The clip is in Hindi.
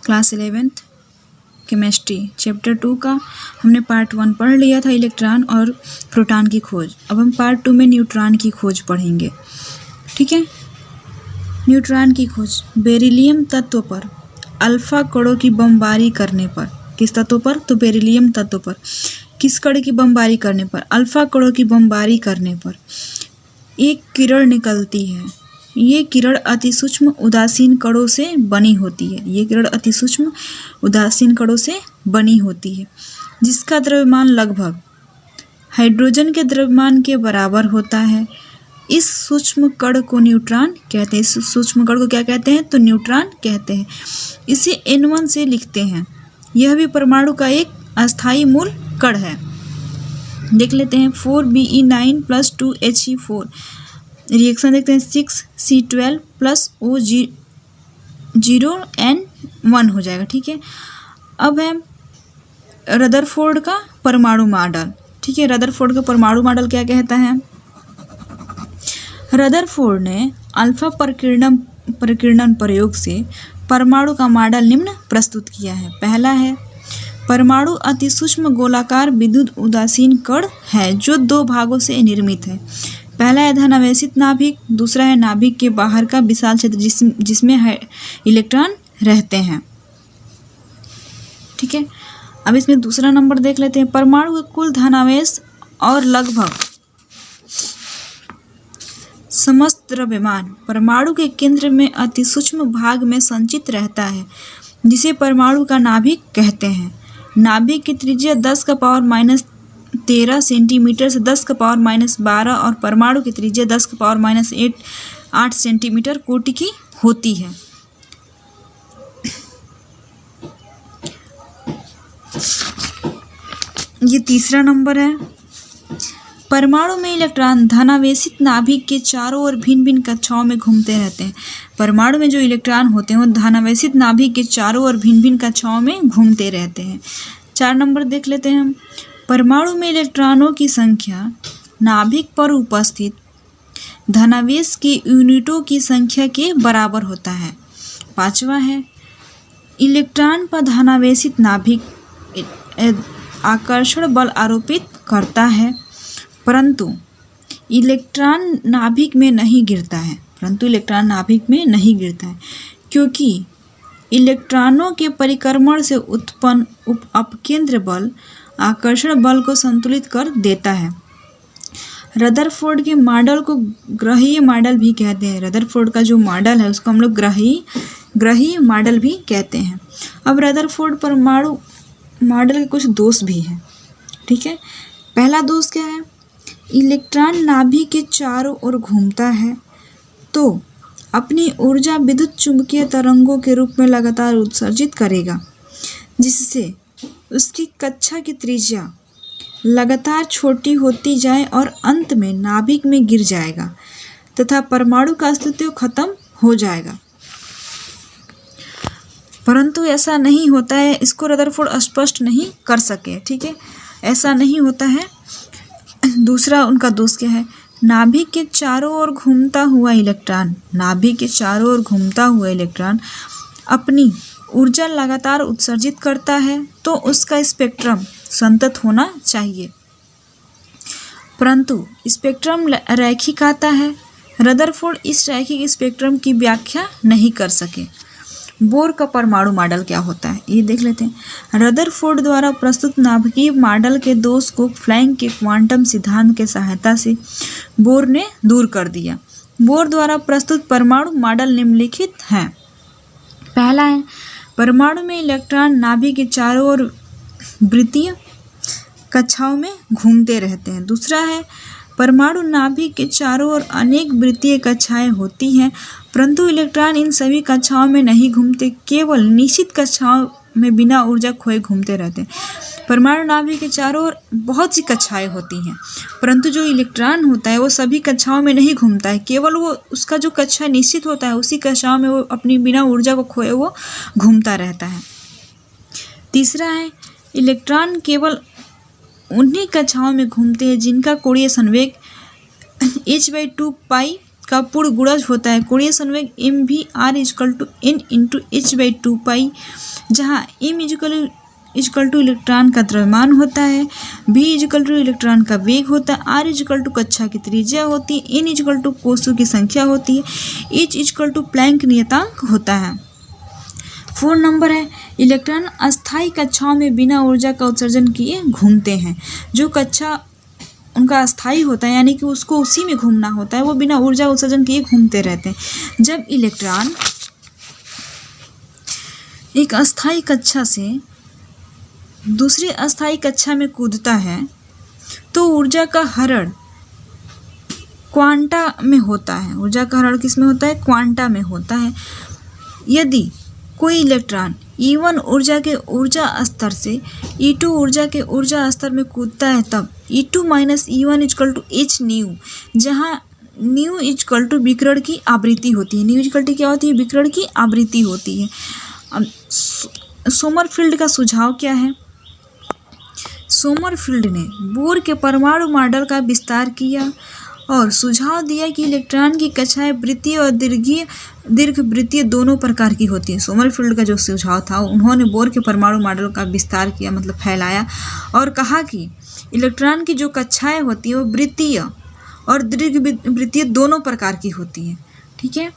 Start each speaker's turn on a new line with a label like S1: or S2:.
S1: क्लास 11th केमिस्ट्री चैप्टर 2 का हमने पार्ट 1 पढ़ लिया था, इलेक्ट्रॉन और प्रोटॉन की खोज। अब हम पार्ट 2 में न्यूट्रॉन की खोज पढ़ेंगे। ठीक है, न्यूट्रॉन की खोज बेरिलियम तत्व पर अल्फा कणों की बमबारी करने पर। किस तत्व पर? तो बेरिलियम तत्व पर। किस कण की बमबारी करने पर? अल्फा कणों की बमबारी करने पर एक किरण निकलती है। ये किरण अति सूक्ष्म उदासीन कणों से बनी होती है। ये किरण अति सूक्ष्म उदासीन कणों से बनी होती है, जिसका द्रव्यमान लगभग हाइड्रोजन के द्रव्यमान के बराबर होता है। इस सूक्ष्म कण को न्यूट्रॉन कहते हैं। इस सूक्ष्म कण को क्या कहते हैं? तो न्यूट्रॉन कहते हैं। इसे N1 से लिखते हैं। यह भी परमाणु का एक अस्थायी मूल कण है। देख लेते हैं 4Be9 + 2He4 रिएक्शन देखते हैं 6C12 + O0N1 हो जाएगा। ठीक है, अब है रदरफोर्ड का परमाणु मॉडल। ठीक है, रदरफोर्ड का परमाणु मॉडल क्या कहता है? रदरफोर्ड ने अल्फा प्रकीर्णन प्रयोग से परमाणु का मॉडल निम्न प्रस्तुत किया है। पहला है, परमाणु अति सूक्ष्म गोलाकार विद्युत उदासीन कण है जो 2 भागों से निर्मित है। पहला है धनावेशित नाभिक, दूसरा है नाभिक के बाहर का विशाल क्षेत्र जिसमें इलेक्ट्रॉन रहते हैं। ठीक है, अब इसमें दूसरा नंबर देख लेते हैं। परमाणु का कुल धनावेश और लगभग समस्त द्रव्यमान परमाणु के केंद्र में अति सूक्ष्म भाग में संचित रहता है, जिसे परमाणु का नाभिक कहते हैं। नाभिक की त्रिज्या 10⁻13 सेंटीमीटर से 10⁻12 और परमाणु की त्रिज्या 10⁻8 सेंटीमीटर कोटि की होती है। ये तीसरा नंबर है। परमाणु में इलेक्ट्रॉन धनावेशित नाभिक के चारों ओर भिन्न भिन्न कक्षाओं में घूमते रहते हैं। परमाणु में जो इलेक्ट्रॉन होते हैं वो धनावेशित नाभिक के चारों ओर भिन्न भिन्न कक्षाओं में घूमते रहते हैं। 4 नंबर देख लेते हैं हम। परमाणु में इलेक्ट्रॉनों की संख्या नाभिक पर उपस्थित धनावेश की यूनिटों की संख्या के बराबर होता है। 5वां है, इलेक्ट्रॉन पर धनावेशित नाभिक आकर्षण बल आरोपित करता है, परंतु इलेक्ट्रॉन नाभिक में नहीं गिरता है। क्योंकि इलेक्ट्रॉनों के परिक्रमण से उत्पन्न अपकेंद्र बल आकर्षण बल को संतुलित कर देता है। रदरफोर्ड के मॉडल को ग्रहीय मॉडल भी कहते हैं। रदरफोर्ड का जो मॉडल है उसको हम लोग ग्रहीय मॉडल भी कहते हैं। अब रदरफोर्ड परमाणु मॉडल के कुछ दोष भी हैं। ठीक है, पहला दोष क्या है? इलेक्ट्रॉन नाभिक के चारों ओर घूमता है तो अपनी ऊर्जा विद्युत चुंबकीय तरंगों के रूप में लगातार उत्सर्जित करेगा, जिससे उसकी कक्षा की त्रिज्या लगातार छोटी होती जाए और अंत में नाभिक में गिर जाएगा तथा परमाणु का अस्तित्व खत्म हो जाएगा। परंतु ऐसा नहीं होता है, इसको रदरफोर्ड स्पष्ट नहीं कर सके। ठीक है, ऐसा नहीं होता है। दूसरा उनका दोष क्या है? नाभिक के चारों ओर घूमता हुआ इलेक्ट्रॉन अपनी ऊर्जा लगातार उत्सर्जित करता है तो उसका स्पेक्ट्रम संतत होना चाहिए, परंतु स्पेक्ट्रम रैखिक आता है। रदरफोर्ड इस रैखिक स्पेक्ट्रम की व्याख्या नहीं कर सके। बोर का परमाणु मॉडल क्या होता है ये देख लेते हैं। रदरफोर्ड द्वारा प्रस्तुत नाभिकीय मॉडल के दोष को प्लैंक के क्वांटम सिद्धांत के सहायता से बोर ने दूर कर दिया। बोर द्वारा प्रस्तुत परमाणु मॉडल निम्नलिखित हैं। पहला है, परमाणु में इलेक्ट्रॉन नाभिक के चारों ओर वृत्तीय कक्षाओं में घूमते रहते हैं। दूसरा है, परमाणु नाभिक के चारों ओर अनेक वृत्तीय कक्षाएं होती हैं, परंतु इलेक्ट्रॉन इन सभी कक्षाओं में नहीं घूमते, केवल निश्चित कक्षाओं में बिना ऊर्जा खोए घूमते रहते हैं। परमाणु नाभिक के चारों ओर बहुत सी कक्षाएं होती हैं, परंतु जो इलेक्ट्रॉन होता है वो सभी कक्षाओं में नहीं घूमता है, केवल वो उसका जो कक्षा निश्चित होता है उसी कक्षाओं में वो अपनी बिना ऊर्जा को खोए वो घूमता रहता है। तीसरा है, इलेक्ट्रॉन केवल उन्हीं कक्षाओं में घूमते हैं जिनका कोणीय संवेग h/2 पाई का पूर्ण गुणज होता है। कोणीय संवेग m भी r equal to n into h/2 जहाँ m इजकल टू इलेक्ट्रॉन का द्रव्यमान होता है, v इजकल टू इलेक्ट्रॉन का वेग होता है, r इजकल टू कक्षा की त्रिज्या होती है, n इजकल टू कोषों की संख्या होती है, h इजकल टू प्लैंक नियतांक होता है। 4 नंबर है, इलेक्ट्रॉन अस्थायी कक्षाओं में बिना ऊर्जा का उत्सर्जन किए घूमते हैं। जो कक्षा उनका अस्थायी होता है यानी कि उसको उसी में घूमना होता है, वो बिना ऊर्जा उत्सर्जन किए घूमते रहते हैं। जब इलेक्ट्रॉन एक अस्थायी कक्षा से दूसरी अस्थायी कक्षा में कूदता है तो ऊर्जा का हरण क्वांटा में होता है। ऊर्जा का हरण किस में होता है? क्वांटा में होता है। यदि कोई इलेक्ट्रॉन E1 ऊर्जा के ऊर्जा स्तर से E2 ऊर्जा के ऊर्जा स्तर में कूदता है तब E2 minus E1 equal to h nu, जहाँ न्यू इजकल टू विकिरण की आवृत्ति होती है। न्यू इजकल टू क्या होती है? विकिरण की आवृत्ति होती है। अब सोमरफील्ड का सुझाव क्या है? सोमरफील्ड ने बोर के परमाणु मॉडल का विस्तार किया और सुझाव दिया कि इलेक्ट्रॉन की कक्षाएं वृत्तीय और दीर्घवृत्तीय दोनों प्रकार की होती हैं। सोमरफील्ड का जो सुझाव था, उन्होंने बोर के परमाणु मॉडल का विस्तार किया, मतलब फैलाया, और कहा कि इलेक्ट्रॉन की जो कक्षाएं होती हैं वो वृत्तीय और दीर्घवृत्तीय दोनों प्रकार की होती हैं। ठीक है।